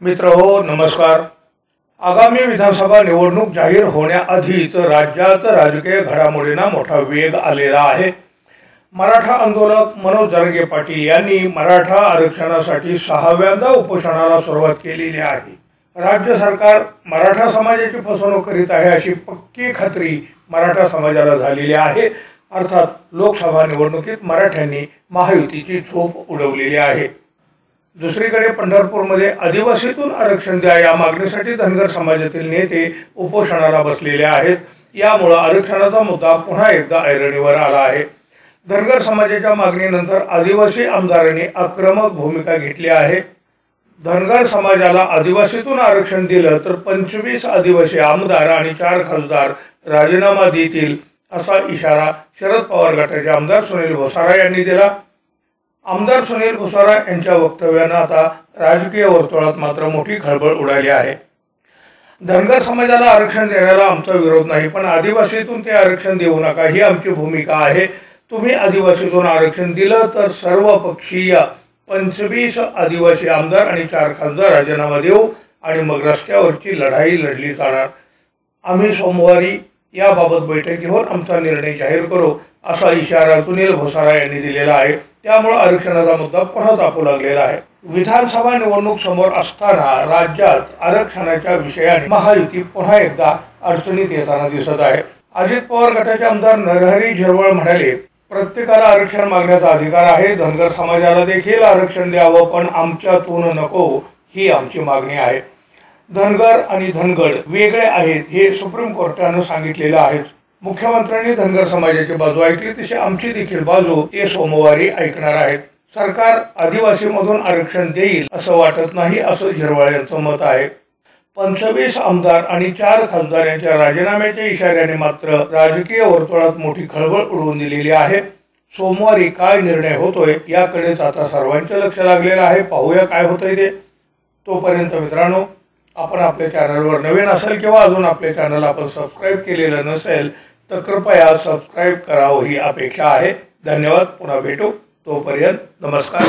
मित्रहो नमस्कार। आगामी विधानसभा निवडणूक जाहीर होण्याआधीच राज्यात राजकीय घडामोडींना मोठा वेग आलेला आहे। मराठा आंदोलक मनोज जरांगे पाटील यांनी मराठा आरक्षणासाठी 6व्यांदा उपोषणाला सुरुवात केलेली आहे। राज्य सरकार मराठा समाजाची फसवणूक करीत आहे अशी पक्की खात्री मराठा समाजाला झालेली आहे। अर्थात लोकसभा निवडणुकीत मराठ्यांनी महायुतीची झोप उडवलेली आहे। दुसरीकडे पंढरपूरमध्ये आदिवासीतून आरक्षण द्या या मागणीसाठी धनगर समाजातील नेते उपोषणाला बसलेले आहेत। यामुळे आरक्षणाचा मुद्दा पुन्हा एकदा ऐरणीवर आला आहे। धनगर समाजाच्या मागणीनंतर आदिवासी आमदारांनी आक्रमक भूमिका घेतली आहे। धनगर समाजाला आदिवासीतून आरक्षण दिलं तर 25 आदिवासी आमदार आणि 4 खासदार राजीनामा देतील असा इशारा शरद पवार गटाचे आमदार सुनील भोसारा यांनी दिला। आमदार सुनील भोसारा यांच्या वक्तव्याने आता राजकीय वर्तुळात मात्र मोठी खळबळ उडाली आहे। धनगर समाजाला आरक्षण देण्याला आमचा विरोध नाही, पण आदिवासीतून ते आरक्षण देऊ नका ही आमची भूमिका आहे। तुम्ही आदिवासीतून आरक्षण दिलं तर सर्वपक्षीय 25 आदिवासी आमदार आणि 4 खासदार राजीनामा देऊ आणि मग रस्त्यावरची लढाई लढली जाणार। आम्ही सोमवारी याबाबत बैठक घेऊन आमचा निर्णय जाहीर करू असा इशारा सुनील भोसारा यांनी दिलेला आहे। त्यामुळे आरक्षणाचा मुद्दा पुन्हा तापू लागलेला आहे। विधानसभा निवडणूक समोर असताना राज्यात आरक्षणाच्या विषयाने महायुती पुन्हा एकदा अडचणीत येताना दिसत आहे। अजित पवार गटाचे आमदार नरहरी झिरवळ म्हणाले, प्रत्येकाला आरक्षण मागण्याचा अधिकार आहे। धनगर समाजाला देखील आरक्षण द्यावं, पण आमच्यातून नको ही आमची मागणी आहे। धनगर आणि धनगड वेगळे आहेत हे सुप्रीम कोर्टाने सांगितलेलं आहे। मुख्यमंत्र्यांनी धनगर समाजाची बाजू ऐकली, तशी आमची देखील बाजू ते सोमवारी ऐकणार आहेत। सरकार आदिवासीमधून आरक्षण देईल असं वाटत नाही असं झिरवळ यांचं मत आहे। 25 आमदार आणि 4 खासदार यांच्या राजीनाम्याच्या इशाऱ्याने मात्र राजकीय वर्तुळात मोठी खळबळ उडवून दिलेली आहे। सोमवारी काय निर्णय होतोय याकडेच आता सर्वांचे लक्ष लागलेलं आहे। पाहूया काय होतंय ते। तोपर्यंत मित्रांनो, आपण आपल्या चॅनलवर नवीन असेल किंवा अजून आपल्या चॅनल आपण सबस्क्राइब केलेलं नसेल तर कृपया सबस्क्राइब करावं ही अपेक्षा आहे। धन्यवाद। पुन्हा भेटू, तोपर्यंत नमस्कार।